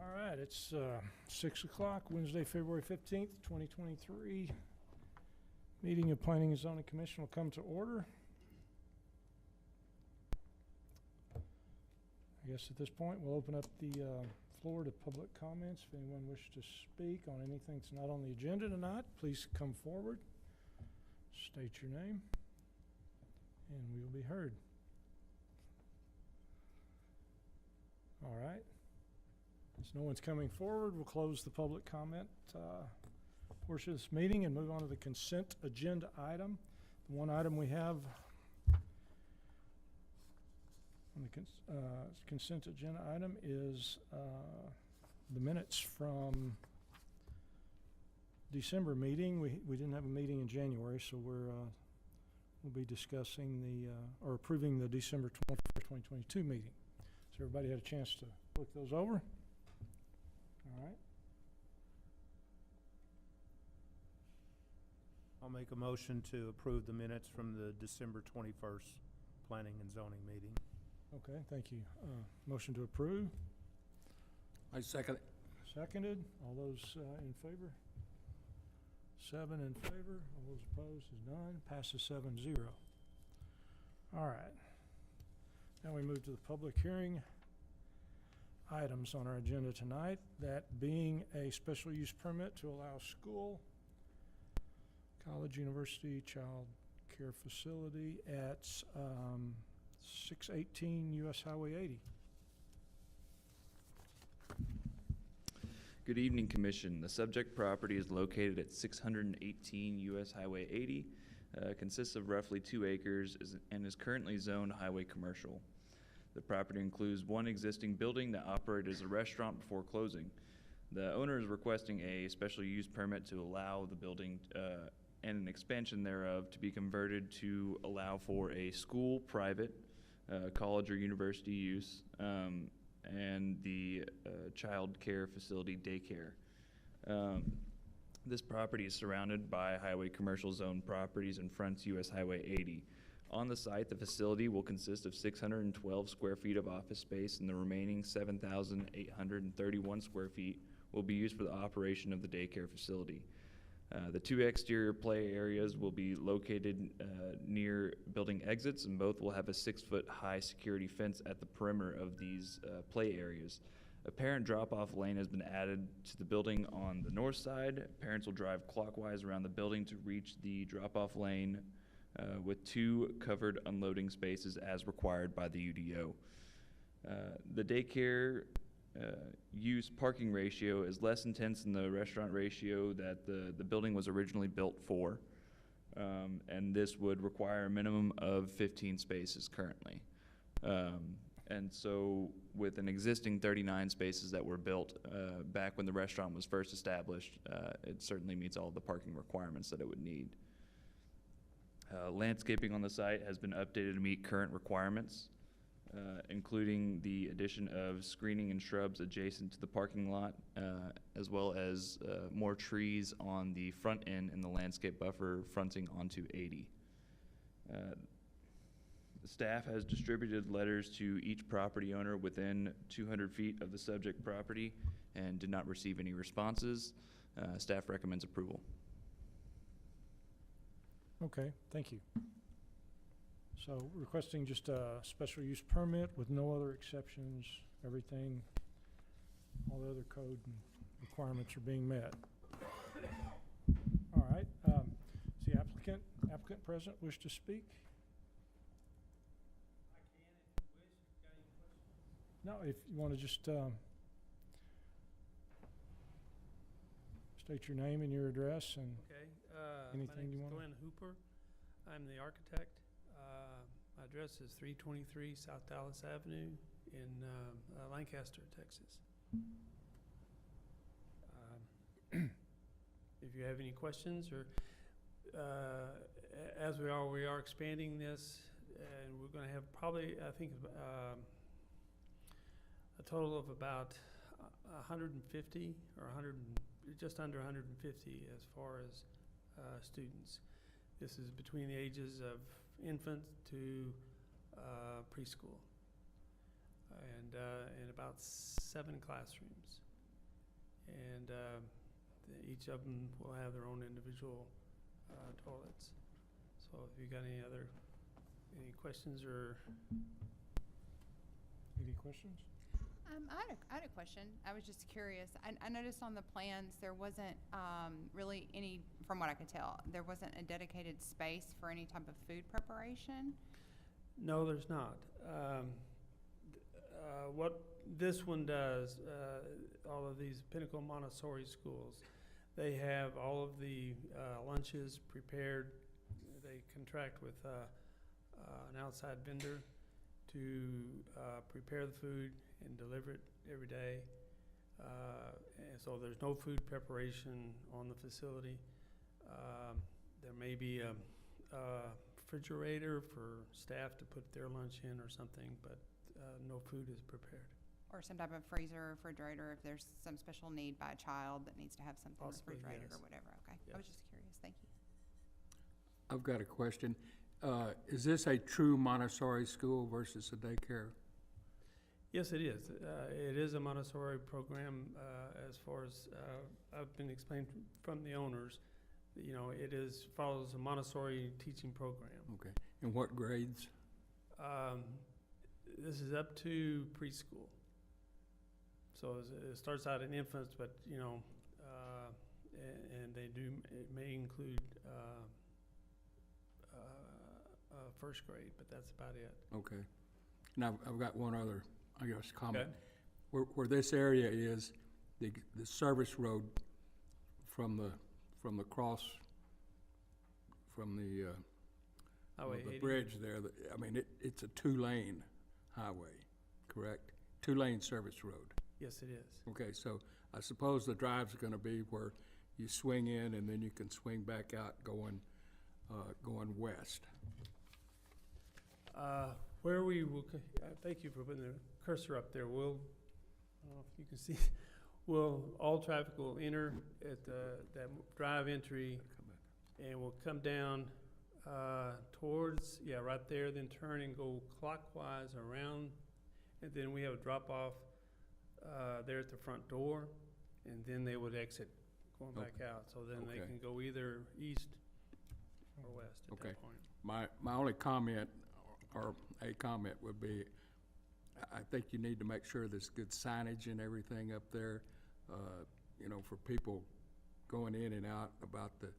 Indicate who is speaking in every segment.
Speaker 1: All right, it's 6 o'clock, Wednesday, February 15th, 2023. Meeting of Planning and Zoning Commission will come to order. I guess at this point, we'll open up the floor to public comments. If anyone wishes to speak on anything that's not on the agenda tonight, please come forward, state your name, and we will be heard. All right. As no one's coming forward, we'll close the public comment portion of this meeting and move on to the consent agenda item. The one item we have on the consent agenda item is the minutes from December meeting. We didn't have a meeting in January, so we'll be discussing or approving the December 21st, 2022 meeting. So everybody had a chance to look those over? All right.
Speaker 2: I'll make a motion to approve the minutes from the December 21st Planning and Zoning meeting.
Speaker 1: Okay, thank you. Motion to approve.
Speaker 3: I second it.
Speaker 1: Seconded. All those in favor? 7 in favor. All those opposed is none. Passes 7-0. All right. Now we move to the public hearing items on our agenda tonight, that being a special use permit to allow school, college, university, child care facility at 618 US Highway 80.
Speaker 4: Good evening, Commission. The subject property is located at 618 US Highway 80, consists of roughly 2 acres, and is currently zoned highway commercial. The property includes one existing building that operated as a restaurant before closing. The owner is requesting a special use permit to allow the building and an expansion thereof to be converted to allow for a school, private, college or university use, and the child care facility daycare. This property is surrounded by highway commercial zone properties and fronts US Highway 80. On the site, the facility will consist of 612 square feet of office space, and the remaining 7,831 square feet will be used for the operation of the daycare facility. The 2 exterior play areas will be located near building exits, and both will have a 6-foot high security fence at the perimeter of these play areas. A parent drop-off lane has been added to the building on the north side. Parents will drive clockwise around the building to reach the drop-off lane with 2 covered unloading spaces as required by the UDO. The daycare use parking ratio is less intense than the restaurant ratio that the building was originally built for, and this would require a minimum of 15 spaces currently. And so with an existing 39 spaces that were built back when the restaurant was first established, it certainly meets all of the parking requirements that it would need. Landscaping on the site has been updated to meet current requirements, including the addition of screening and shrubs adjacent to the parking lot, as well as more trees on the front end in the landscape buffer fronting onto 80. The staff has distributed letters to each property owner within 200 feet of the subject property and did not receive any responses. Staff recommends approval.
Speaker 1: Okay, thank you. So requesting just a special use permit with no other exceptions, everything, all the other code and requirements are being met. All right, is the applicant present, wish to speak?
Speaker 5: I can if you wish. If you got any questions?
Speaker 1: No, if you want to just state your name and your address and
Speaker 5: Okay.
Speaker 1: anything you
Speaker 5: My
Speaker 1: want.
Speaker 5: name is Glenn Hooper. I'm the architect. My address is 323 South Dallas Avenue in Lancaster, Texas. If you have any questions, or as we are expanding this, and we're going to have probably, I think, a total of about 150 or just under 150 as far as students. This is between the ages of infant to preschool, and in about 7 classrooms. and each of them will have their own individual toilets. So if you got any questions or?
Speaker 1: Any questions?
Speaker 6: I had a question. I was just curious. I noticed on the plans there wasn't really any, from what I could tell, there wasn't a dedicated space for any type of food preparation.
Speaker 5: No, there's not. What this one does, all of these Pinnacle Montessori schools, they have all of the lunches prepared. They contract with an outside vendor to prepare the food and deliver it every day. And so there's no food preparation on the facility. There may be a refrigerator for staff to put their lunch in or something, but no food is prepared.
Speaker 6: Or some type of freezer or refrigerator if there's some special need by a child that needs to have something
Speaker 5: Possibly,
Speaker 6: refrigerated
Speaker 5: yes.
Speaker 6: or whatever. Okay. I was
Speaker 5: Yes.
Speaker 6: just curious. Thank you.
Speaker 3: I've got a question. Is this a true Montessori school versus a daycare?
Speaker 5: Yes, it is. It is a Montessori program as far as I've been explained from the owners. You know, it follows a Montessori teaching program.
Speaker 3: Okay. And what grades?
Speaker 5: This is up to preschool. So it starts out in infants, but, you know, and it may include first grade, but that's about it.
Speaker 3: Okay. Now, I've got one other, I guess, comment.
Speaker 5: Okay.
Speaker 3: Where this area is, the service road from the cross, from the
Speaker 5: Highway
Speaker 3: the
Speaker 5: 80.
Speaker 3: bridge there, I mean, it's a two-lane highway, correct? Two-lane service road.
Speaker 5: Yes, it is.
Speaker 3: Okay, so I suppose the drive's gonna be where you swing in and then you can swing back out going west.
Speaker 5: Where we will, thank you for putting the cursor up there. We'll, I don't know if you can see, all traffic will enter at that drive entry, and we'll come down towards, right there, then turn and go clockwise around, and then we have a drop off there at the front door, and then they would exit going back out. So then they
Speaker 3: Okay.
Speaker 5: can go either east or west at
Speaker 3: Okay.
Speaker 5: that point.
Speaker 3: My only comment, or a comment would be, I think you need to make sure there's good signage and everything up there, you know, for people going in and out about the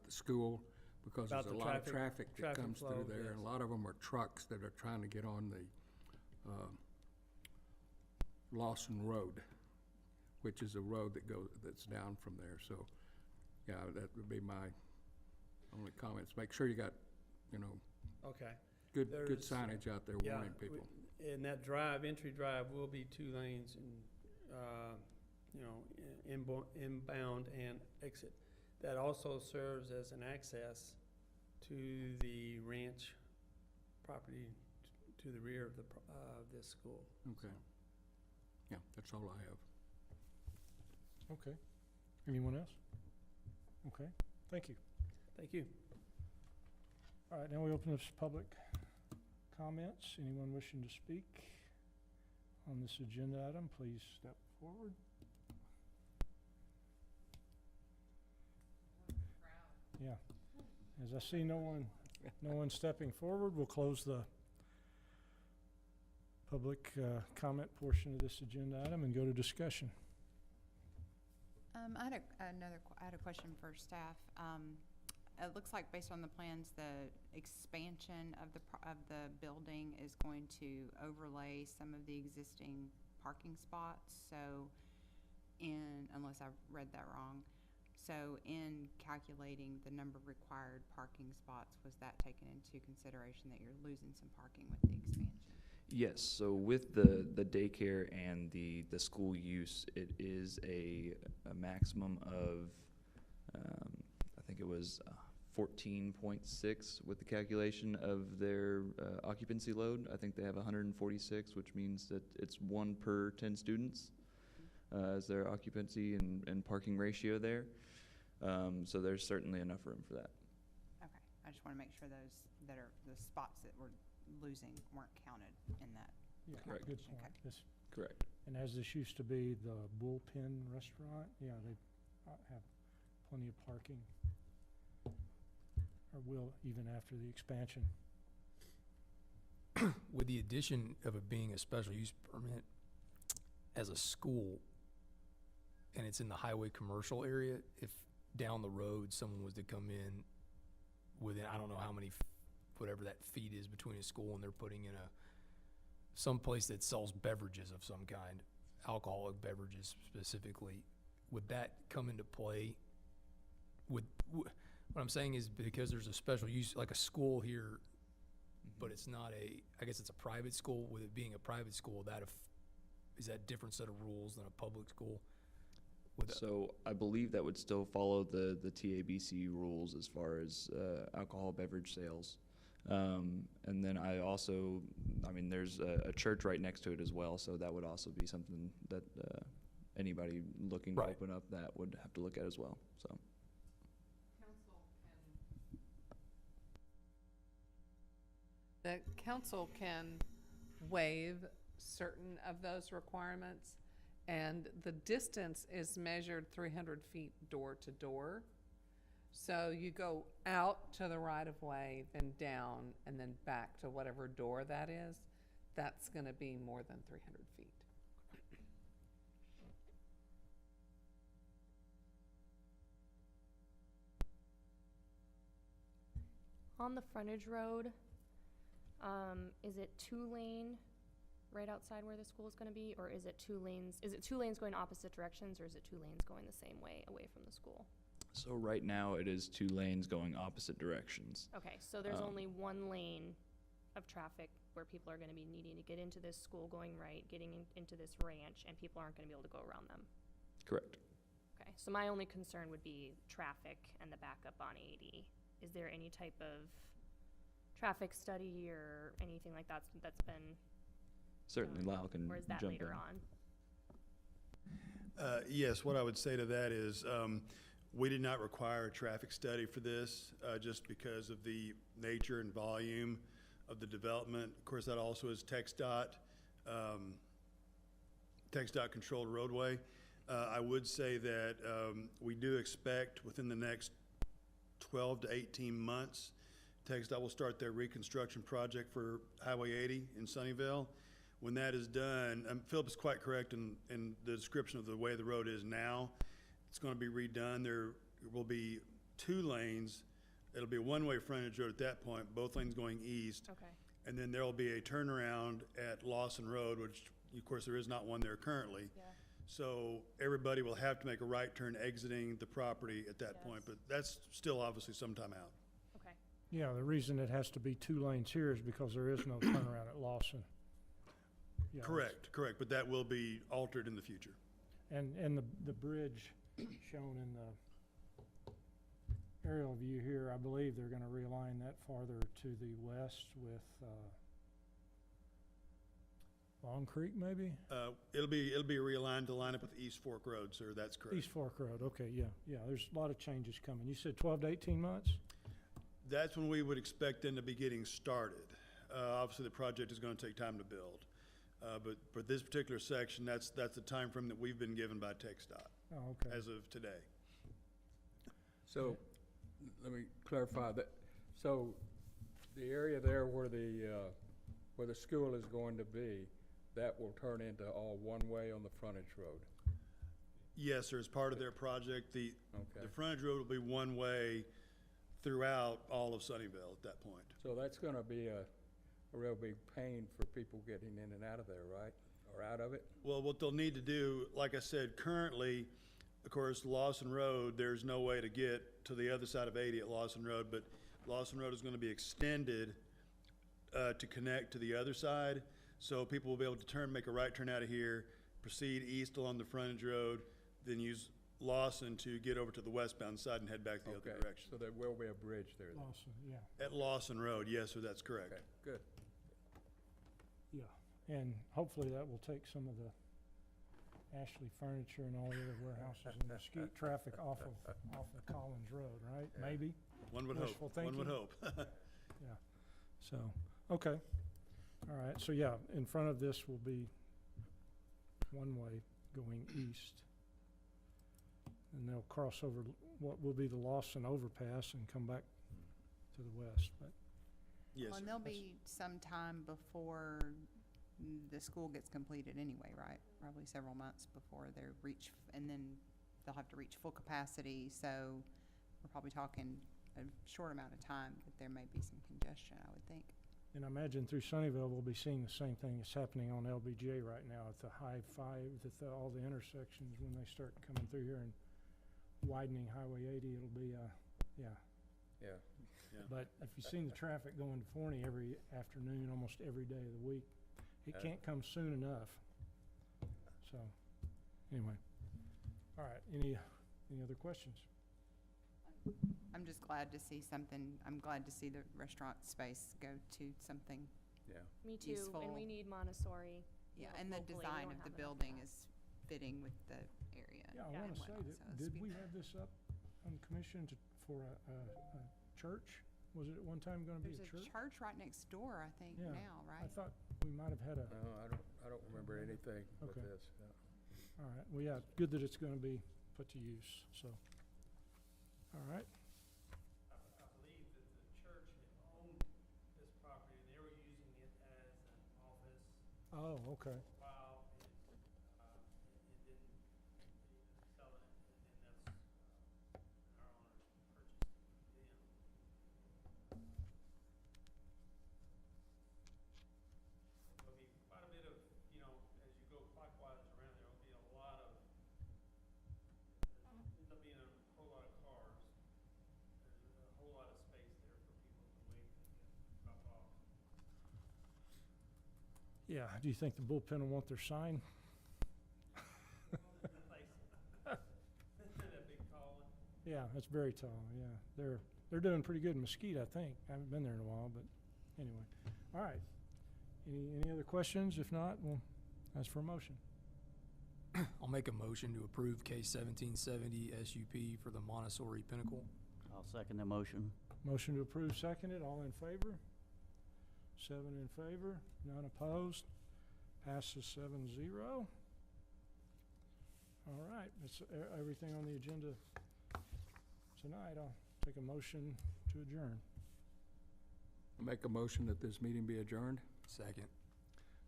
Speaker 3: school, because
Speaker 5: About
Speaker 3: there's a
Speaker 5: the
Speaker 3: lot of
Speaker 5: traffic
Speaker 3: traffic that comes
Speaker 5: flow,
Speaker 3: through there,
Speaker 5: yes.
Speaker 3: and a lot of them are trucks that are trying to get on the Lawson Road, which is a road that's down from there, so, yeah, that would be my only comments. Make sure you got, you know,
Speaker 5: Okay.
Speaker 3: good
Speaker 5: There's,
Speaker 3: signage out there
Speaker 5: Yeah,
Speaker 3: warning people.
Speaker 5: And that entry drive will be 2 lanes and, you know, inbound and exit. That also serves as an access to the ranch property to the rear of this school.
Speaker 3: Okay. Yeah, that's all I have.
Speaker 1: Okay. Anyone else? Okay, thank you.
Speaker 5: Thank you.
Speaker 1: All right, now we open this public comments. Anyone wishing to speak on this agenda item, please step forward. Yeah, as I see no one stepping forward, we'll close the public comment portion of this agenda item and go to discussion.
Speaker 6: I had a question for staff. It looks like based on the plans, the expansion of the building is going to overlay some of the existing parking spots. So unless I read that wrong. So in calculating the number of required parking spots, was that taken into consideration that you're losing some parking with the expansion?
Speaker 4: Yes, so with the daycare and the school use, it is a maximum of, I think it was 14.6 with the calculation of their occupancy load. I think they have 146, which means that it's 1 per 10 students as their occupancy and parking ratio there. So there's certainly enough room for that.
Speaker 6: Okay, I just want to make sure those that are the spots that we're losing weren't counted in that.
Speaker 1: Yeah,
Speaker 4: Correct.
Speaker 1: good
Speaker 6: Okay.
Speaker 1: point. Yes.
Speaker 4: Correct.
Speaker 1: And as this used to be the Bullpen Restaurant, yeah, they have plenty of parking. Or will, even after the expansion.
Speaker 7: With the addition of it being a special use permit as a school, and it's in the highway commercial area, if down the road someone was to come in within, I don't know how many, whatever that feet is between a school, and they're putting in some place that sells beverages of some kind, alcoholic beverages specifically, would that come into play? What I'm saying is, because there's a special use, like a school here, but it's not I guess it's a private school, with it being a private school, is that a different set of rules than a public school?
Speaker 4: So I believe that would still follow the TABC rules as far as alcohol beverage sales. And then there's a church right next to it as well, so that would also be something that anybody looking to
Speaker 7: Right.
Speaker 4: open up that would have to look at as well, so.
Speaker 8: The council can waive certain of those requirements, and the distance is measured 300 feet door to door. So you go out to the right-of-way, then down, and then back to whatever door that is. That's gonna be more than 300 feet.
Speaker 9: On the frontage road, is it 2-lane right outside where the school is gonna be, or is it 2 lanes? Is it 2 lanes going opposite directions, or is it 2 lanes going the same way away from the school?
Speaker 4: So right now, it is 2 lanes going opposite directions.
Speaker 9: Okay, so there's
Speaker 4: Um,
Speaker 9: only 1 lane of traffic where people are gonna be needing to get into this school going right, getting into this ranch, and people aren't gonna be able to go around them.
Speaker 4: Correct.
Speaker 9: Okay, so my only concern would be traffic and the backup on 80. Is there any type of traffic study or anything like that's been,
Speaker 4: Certainly, Lyle can
Speaker 9: or is that
Speaker 4: jump
Speaker 9: later
Speaker 4: in.
Speaker 9: on?
Speaker 10: Yes, what I would say to that is, we did not require a traffic study for this, just because of the nature and volume of the development. Of course, that also is TxDOT controlled roadway. I would say that, we do expect within the next 12 to 18 months, TxDOT will start their reconstruction project for Highway 80 in Sunnyvale. When that is done, Philip is quite correct in the description of the way the road is now. It's gonna be redone. There will be 2 lanes. It'll be a one-way frontage road at that point, both lanes going east.
Speaker 9: Okay,
Speaker 10: And then there'll be a turnaround at Lawson Road, which, of course, there is not one there currently.
Speaker 9: yeah,
Speaker 10: So everybody will have to make a right turn exiting the property at that point,
Speaker 9: Yes.
Speaker 10: but that's still obviously some time out.
Speaker 9: okay.
Speaker 1: Yeah, the reason it has to be 2 lanes here is because there is no turnaround at Lawson. Yeah,
Speaker 10: Correct, but that will be altered in the future.
Speaker 1: And the bridge shown in the aerial view here, I believe they're gonna realign that farther to the west with, Long Creek maybe?
Speaker 10: It'll be realigned to line up with East Fork Road, sir, that's correct.
Speaker 1: East Fork Road, okay, yeah, there's a lot of changes coming. You said 12 to 18 months?
Speaker 10: That's when we would expect them to be getting started. Obviously, the project is gonna take time to build. But for this particular section, that's the timeframe that we've been given by TxDOT
Speaker 1: Oh, okay.
Speaker 10: as of today.
Speaker 3: So, let me clarify that. So, the area there where the school is going to be, that will turn into all one-way on the frontage road?
Speaker 10: Yes, sir, as part of their project, the
Speaker 3: Okay.
Speaker 10: frontage road will be one-way throughout all of Sunnyvale at that point.
Speaker 3: So that's gonna be a real big pain for people getting in and out of there, right? Or out of it?
Speaker 10: Well, what they'll need to do, like I said, currently, of course, Lawson Road, there's no way to get to the other side of 80 at Lawson Road, but Lawson Road is gonna be extended to connect to the other side. So people will be able to make a right turn out of here, proceed east along the frontage road, then use Lawson to get over to the westbound side and head back the other
Speaker 3: Okay,
Speaker 10: direction.
Speaker 3: so there will be a bridge there then?
Speaker 1: Lawson, yeah,
Speaker 10: At Lawson Road, yes, sir, that's correct.
Speaker 3: Okay, good.
Speaker 1: yeah. And hopefully that will take some of the Ashley Furniture and all the other warehouses and mesquite traffic off of Collins Road, right? Maybe?
Speaker 10: One would
Speaker 1: Wishful
Speaker 10: hope, one would
Speaker 1: thinking.
Speaker 10: hope.
Speaker 1: So, okay. All right, so yeah, in front of this will be one-way going east. And they'll cross over what will be the Lawson overpass and come back to the west, but,
Speaker 10: Yes,
Speaker 6: Well,
Speaker 10: sir.
Speaker 6: and there'll be some time before the school gets completed anyway, right? Probably several months before they reach, and then they'll have to reach full capacity, so we're probably talking a short amount of time, but there may be some congestion, I would think.
Speaker 1: and I imagine through Sunnyvale, we'll be seeing the same thing that's happening on LBJ right now at the high five, all the intersections, when they start coming through here and widening Highway 80, it'll be, yeah.
Speaker 3: Yeah.
Speaker 1: But if you've seen the traffic going to Forney every afternoon, almost every day of the week, it can't come soon enough. So, anyway. All right, any other questions?
Speaker 6: I'm just glad to see something, I'm glad to see the restaurant space go to something,
Speaker 3: Yeah.
Speaker 9: Me too, and
Speaker 6: Useful.
Speaker 9: we need Montessori.
Speaker 6: yeah,
Speaker 9: Lo-
Speaker 6: and the
Speaker 9: locally, we
Speaker 6: design
Speaker 9: don't
Speaker 6: of the
Speaker 9: have enough
Speaker 6: building
Speaker 9: that.
Speaker 6: is fitting with the area.
Speaker 1: Yeah, I
Speaker 6: and
Speaker 1: wanna say
Speaker 6: whatnot,
Speaker 1: that,
Speaker 6: so it's
Speaker 1: did
Speaker 6: be-
Speaker 1: we have this up on the commission for a church? Was it at one time gonna be
Speaker 6: There's
Speaker 1: a church?
Speaker 6: a church right next door, I think,
Speaker 1: Yeah,
Speaker 6: now,
Speaker 1: I
Speaker 6: right?
Speaker 1: thought we might have had a,
Speaker 3: No, I don't remember anything with
Speaker 1: Okay.
Speaker 3: this. Yeah.
Speaker 1: all right, well, yeah, good that it's gonna be put to use, so. All right,
Speaker 5: I believe that the church had owned this property, and they were using it as an office
Speaker 1: oh, okay,
Speaker 5: for a while, and, it didn't, they sell it, and then that's, and our owners purchased it from them. There'll be quite a bit of, you know, as you go clockwise around, there'll be a lot of, ends up being a whole lot of cars. There's a whole lot of space there for people to wait and drop off.
Speaker 1: yeah, do you think the bullpen will want their sign?
Speaker 5: That big tall one.
Speaker 1: Yeah, that's very tall, yeah, they're doing pretty good in Mesquite, I think, I haven't been there in a while, but anyway, all right. Any other questions? If not, we'll ask for a motion.
Speaker 7: I'll make a motion to approve case 1770 SUP for the Montessori Pinnacle.
Speaker 11: I'll second the motion.
Speaker 1: Motion to approve, seconded, all in favor? 7 in favor, none opposed, passes 7-0. All right, that's everything on the agenda tonight. I'll take a motion to adjourn.
Speaker 3: I make a motion that this meeting be adjourned.
Speaker 7: Second.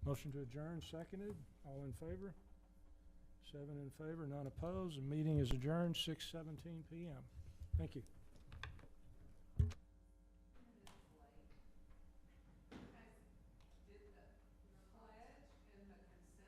Speaker 1: Motion to adjourn, seconded, all in favor? 7 in favor, none opposed, the meeting is adjourned, 6:17 PM. Thank you.